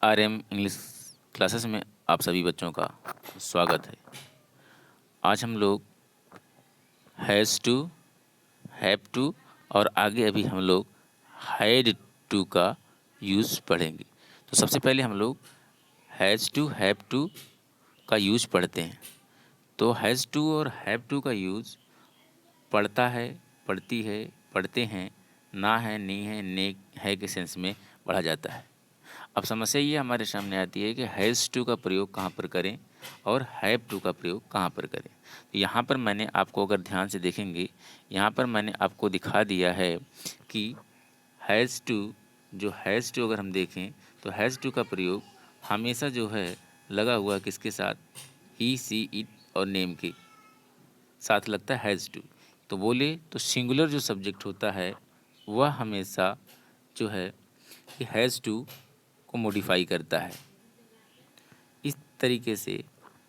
RM English classes में आप सभी बच्चों का स्वागत है। आज हम लोग हैज़ टू, हैव टू और आगे अभी हम लोग हैड टू का यूज़ पढ़ेंगे। तो सबसे पहले हम लोग हैज़ टू, हैव टू का यूज़ पढ़ते हैं। तो हैज़ टू और हैव टू का यूज़ पढ़ता है, पढ़ती है, पढ़ते हैं, ना है, नहीं है, ने है के सेंस में पढ़ा जाता है। अब समस्या ये हमारे सामने आती है कि हैज़ टू का प्रयोग कहाँ पर करें और हैव टू का प्रयोग कहाँ पर करें। तो यहाँ पर मैंने आपको, अगर ध्यान से देखेंगे, यहाँ पर मैंने आपको दिखा दिया है कि हैज़ टू, जो हैज़ टू अगर हम देखें तो हैज़ टू का प्रयोग हमेशा जो है लगा हुआ किसके साथ, ही, सी, इट और नेम के साथ लगता है हैज़ टू। तो बोले तो सिंगुलर जो सब्जेक्ट होता है वह हमेशा जो है कि हैज़ टू को मॉडिफाई करता है। इस तरीके से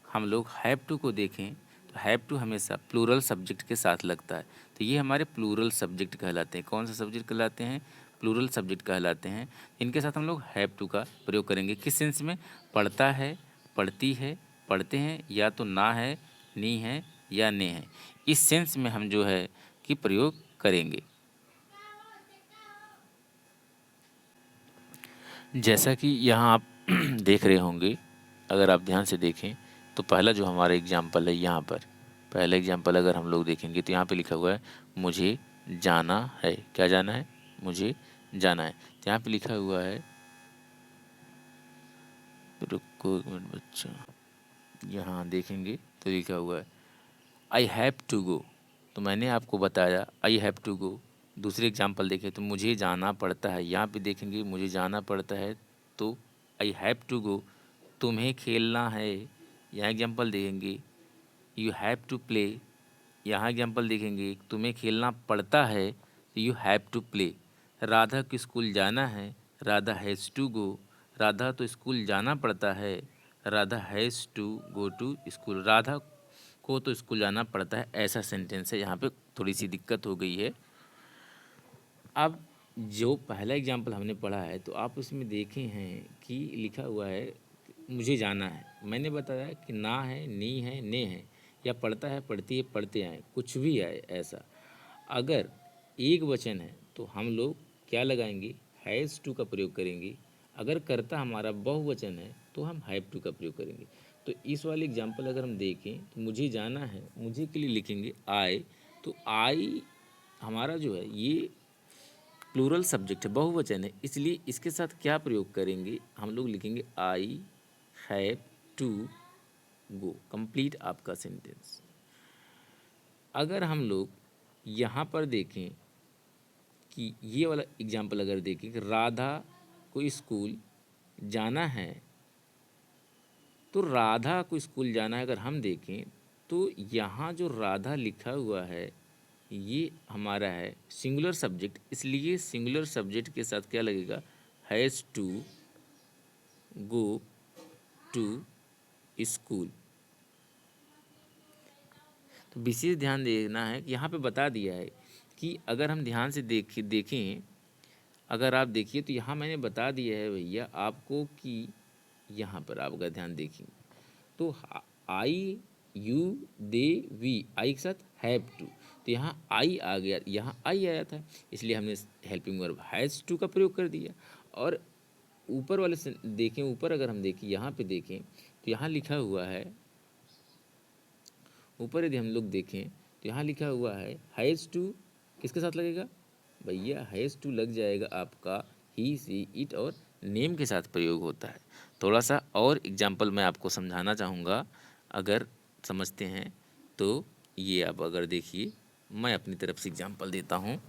हम लोग हैव टू को देखें तो हैव टू हमेशा प्लूरल सब्जेक्ट के साथ लगता है। तो ये हमारे प्लूरल सब्जेक्ट कहलाते हैं। कौन सा सब्जेक्ट कहलाते हैं? प्लूरल सब्जेक्ट कहलाते हैं। इनके साथ हम लोग हैव टू का प्रयोग करेंगे। किस सेंस में? पढ़ता है, पढ़ती है, पढ़ते हैं, या तो ना है, नी है या ने है, इस सेंस में हम जो है कि प्रयोग करेंगे। जैसा कि यहाँ आप देख रहे होंगे, अगर आप ध्यान से देखें तो पहला जो हमारा एग्जाम्पल है, यहाँ पर पहला एग्जाम्पल अगर हम लोग देखेंगे तो यहाँ पे लिखा हुआ है मुझे जाना है। क्या जाना है? मुझे जाना है। तो यहाँ पे लिखा हुआ है, रुको एक मिनट बच्चा, यहाँ देखेंगे तो लिखा हुआ है आई हैव टू गो। तो मैंने आपको बताया आई हैव टू गो। दूसरे एग्जाम्पल देखें तो मुझे जाना पड़ता है। यहाँ पे देखेंगे मुझे जाना पड़ता है तो आई हैव टू गो। तुम्हें खेलना है, यहाँ एग्जाम्पल देखेंगे यू हैव टू प्ले। यहाँ एग्जाम्पल देखेंगे तुम्हें खेलना पड़ता है तो you have to play. Radha को स्कूल जाना है, Radha has to go. Radha तो स्कूल जाना पड़ता है, Radha has to go to school. Radha को तो स्कूल जाना पड़ता है, ऐसा सेंटेंस है। यहाँ पे थोड़ी सी दिक्कत हो गई है। अब जो पहला एग्जाम्पल हमने पढ़ा है तो आप उसमें देखे हैं कि लिखा हुआ है मुझे जाना है। मैंने बताया कि ना है, नी है, ने है, या पढ़ता है, पढ़ती है, पढ़ते आए, कुछ भी आए ऐसा। अगर एक वचन है तो हम लोग क्या लगाएंगे? हैज़ टू का प्रयोग करेंगे। अगर कर्ता हमारा बहुवचन है तो हम हैव टू का प्रयोग करेंगे। तो इस वाले एग्जाम्पल अगर हम देखें तो मुझे जाना है, मुझे के लिए लिखेंगे आई। तो आई हमारा जो है ये प्लूरल सब्जेक्ट है, बहुवचन है, इसलिए इसके साथ क्या प्रयोग करेंगे? हम लोग लिखेंगे I have to go. Complete आपका सेंटेंस। अगर हम लोग यहाँ पर देखें कि ये वाला एग्जाम्पल अगर देखें कि राधा को स्कूल जाना है, तो राधा को स्कूल जाना है अगर हम देखें तो यहाँ जो राधा लिखा हुआ है ये हमारा है सिंगुलर सब्जेक्ट, इसलिए सिंगुलर सब्जेक्ट के साथ क्या लगेगा? Has to go to school. तो विशेष ध्यान देना है कि यहाँ पे बता दिया है कि अगर हम ध्यान से देखें, अगर आप देखिए तो यहाँ मैंने बता दिया है भैया आपको कि यहाँ पर आप अगर ध्यान देखेंगे तो आई, यू, दे, वी, आई के साथ हैव टू। तो यहाँ आई आ गया, यहाँ आई आया था, इसलिए हमने हेल्पिंग वर्ब हैज़ टू का प्रयोग कर दिया। और ऊपर वाले से देखें, ऊपर अगर हम देखें, यहाँ पे देखें तो यहाँ लिखा हुआ है, ऊपर यदि हम लोग देखें तो यहाँ लिखा हुआ है हैज़ टू किसके साथ लगेगा भैया? हैज़ टू लग जाएगा आपका ही, सी, इट और नेम के साथ प्रयोग होता है। थोड़ा सा और एग्जाम्पल मैं आपको समझाना चाहूँगा, अगर समझते हैं तो ये आप अगर देखिए, मैं अपनी तरफ से एग्जाम्पल देता हूँ।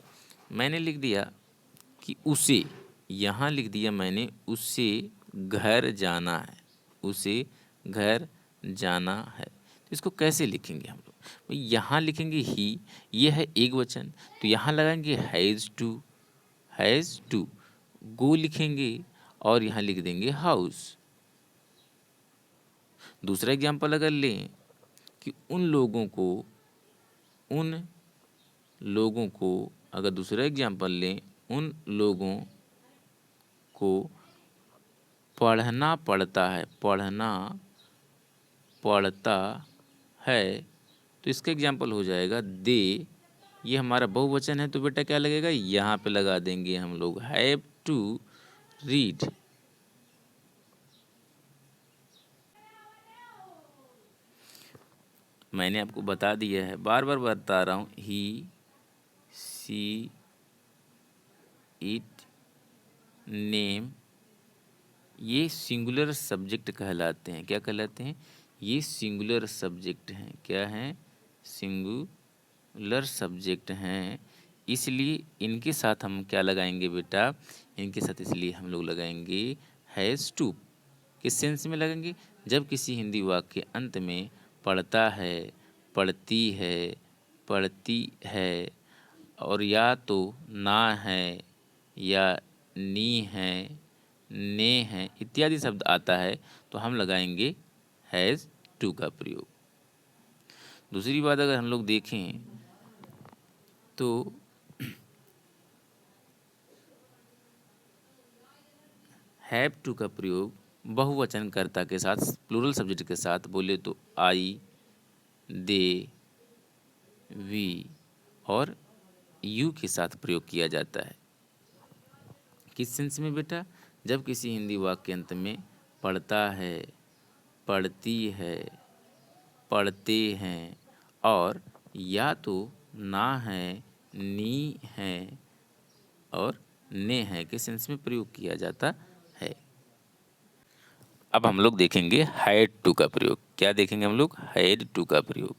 मैंने लिख दिया कि उसे, यहाँ लिख दिया मैंने उसे घर जाना है, उसे घर जाना है। तो इसको कैसे लिखेंगे हम लोग? भाई यहाँ लिखेंगे ही, ये है एक वचन, तो यहाँ लगाएंगे हैज़ टू, हैज़ टू। गो लिखेंगे और यहाँ लिख देंगे हाउस। दूसरा एग्जाम्पल अगर लें कि उन लोगों को, अगर दूसरा एग्जाम्पल लें, उन लोगों को पढ़ना पड़ता है, पढ़ना पड़ता है, तो इसका एग्जाम्पल हो जाएगा दे। ये हमारा बहुवचन है तो बेटा क्या लगेगा, यहाँ पे लगा देंगे हम लोग हैव टू रीड। मैंने आपको बता दिया है, बार बार बता रहा हूँ, ही सी इट नेम, ये सिंगुलर सब्जेक्ट कहलाते हैं। क्या कहलाते हैं, ये सिंगुलर सब्जेक्ट हैं। क्या हैं, सिंगुलर सब्जेक्ट हैं, इसलिए इनके साथ हम क्या लगाएंगे बेटा, इनके साथ इसलिए हम लोग लगाएंगे हैज़ टू। किस सेंस में लगाएंगे, जब किसी हिंदी वाक्य के अंत में पढ़ता है, पढ़ती है, पढ़ती है और या तो ना है या नी है, ने है इत्यादि शब्द आता है तो हम लगाएंगे हैज़ टू का प्रयोग। दूसरी बात अगर हम लोग देखें तो हैव टू का प्रयोग बहुवचनकर्ता के साथ, प्लूरल सब्जेक्ट के साथ बोले तो आई, दे, वी और यू के साथ प्रयोग किया जाता है। किस सेंस में बेटा, जब किसी हिंदी वाक्य के अंत में पढ़ता है, पढ़ती है, पढ़ते हैं और या तो ना है, नी है और ने है के सेंस में प्रयोग किया जाता है। अब हम लोग देखेंगे हैड टू का प्रयोग। क्या देखेंगे हम लोग, हैड टू का प्रयोग।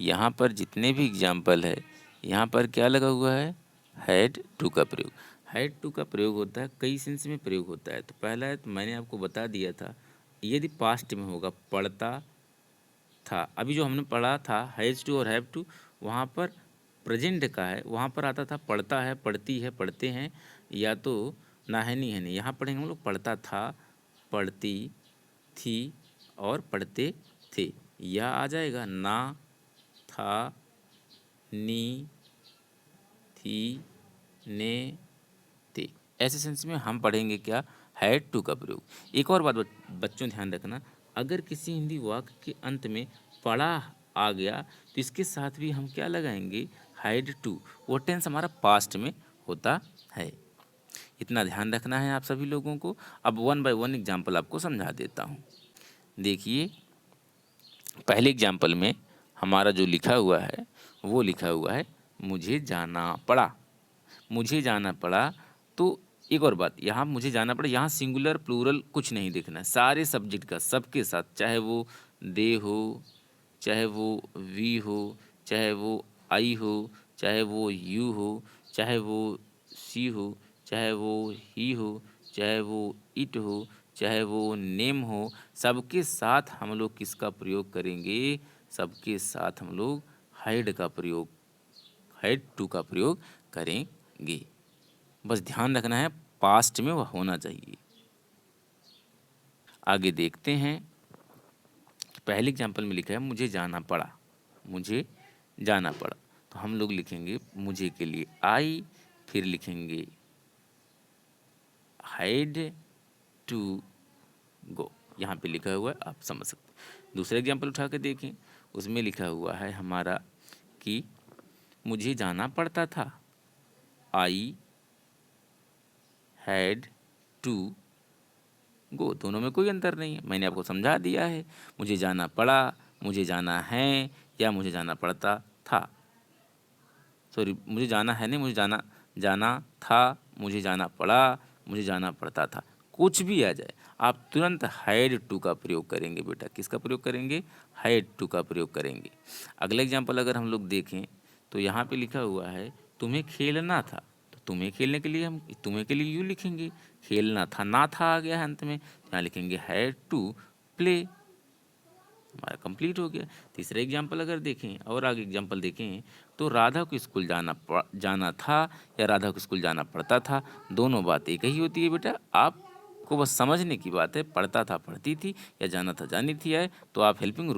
यहाँ पर जितने भी एग्जाम्पल है, यहाँ पर क्या लगा हुआ है, हैड टू का प्रयोग। हैड टू का प्रयोग होता है, कई सेंस में प्रयोग होता है। तो पहला है, तो मैंने आपको बता दिया था, यदि पास्ट में होगा पढ़ता था, अभी जो हमने पढ़ा था हैज़ टू और हैव टू, वहाँ पर प्रेजेंट का है, वहाँ पर आता था पढ़ता है, पढ़ती है, पढ़ते हैं या तो ना है नहीं है नहीं। यहाँ पढ़ेंगे हम लोग पढ़ता था, पढ़ती थी और पढ़ते थे, या आ जाएगा ना था, नी थी, ने थे। ऐसे सेंस में हम पढ़ेंगे क्या, हैड टू का प्रयोग। एक और बात बच्चों ध्यान रखना, अगर किसी हिंदी वाक्य के अंत में पढ़ा आ गया तो इसके साथ भी हम क्या लगाएंगे, हैड टू। वो टेंस हमारा पास्ट में होता है, इतना ध्यान रखना है आप सभी लोगों को। अब वन बाय वन एग्जाम्पल आपको समझा देता हूँ। देखिए पहले एग्जाम्पल में हमारा जो लिखा हुआ है वो लिखा हुआ है मुझे जाना पड़ा, मुझे जाना पड़ा। तो एक और बात, यहाँ मुझे जाना पड़ा, यहाँ सिंगुलर प्लूरल कुछ नहीं देखना है, सारे सब्जेक्ट का सबके साथ, चाहे वो दे हो, चाहे वो वी हो, चाहे वो आई हो, चाहे वो यू हो, चाहे वो सी हो, चाहे वो ही हो, चाहे वो इट हो, चाहे वो नेम हो, सबके साथ हम लोग किसका प्रयोग करेंगे, सबके साथ हम लोग हैड का प्रयोग, हैड टू का प्रयोग करेंगे। बस ध्यान रखना है पास्ट में वह होना चाहिए। आगे देखते हैं, पहले एग्जाम्पल में लिखा है मुझे जाना पड़ा, मुझे जाना पड़ा, तो हम लोग लिखेंगे मुझे के लिए आई, फिर लिखेंगे हैड टू गो, यहाँ पे लिखा हुआ है आप समझ सकते हैं। दूसरा एग्जाम्पल उठा के देखें, उसमें लिखा हुआ है हमारा कि मुझे जाना पड़ता था, आई हैड टू गो, दोनों में कोई अंतर नहीं है, मैंने आपको समझा दिया है। मुझे जाना पड़ा, मुझे जाना है या मुझे जाना पड़ता था, सॉरी मुझे जाना है नहीं, मुझे जाना जाना था, मुझे जाना पड़ा, मुझे जाना पड़ता था, कुछ भी आ जाए आप तुरंत हैड टू का प्रयोग करेंगे बेटा। किसका प्रयोग करेंगे, हैड टू का प्रयोग करेंगे। अगला एग्जाम्पल अगर हम लोग देखें तो यहाँ पे लिखा हुआ है तुम्हें खेलना था, तो तुम्हें खेलने के लिए हम तुम्हें के लिए यू लिखेंगे, खेलना था, ना था आ गया है अंत में, तो यहाँ लिखेंगे हैड टू प्ले, हमारा कंप्लीट हो गया। तीसरा एग्जाम्पल अगर देखें और आगे एग्जाम्पल देखें तो राधा को स्कूल जाना था या राधा को स्कूल जाना पड़ता था, दोनों बात एक ही होती है बेटा, आपको बस समझने की बात है। पढ़ता था पढ़ती थी या जाना था जानी थी है, तो आप हेल्पिंग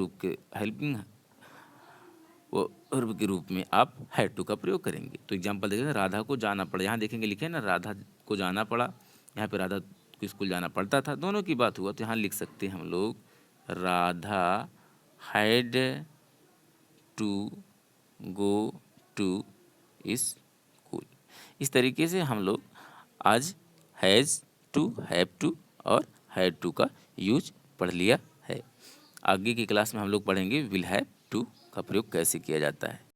वर्ब के रूप में आप हैड टू का प्रयोग करेंगे। तो एग्जाम्पल देखें, राधा को जाना पड़ा, यहाँ देखेंगे लिखे ना राधा को जाना पड़ा, यहाँ पे राधा को स्कूल जाना पड़ता था, दोनों की बात हुआ तो यहाँ लिख सकते हैं हम लोग Radha had to go to school. इस तरीके से हम लोग आज हैज़ टू, हैव टू और हैड टू का यूज पढ़ लिया है। आगे की क्लास में हम लोग पढ़ेंगे विल हैव टू का प्रयोग कैसे किया जाता है।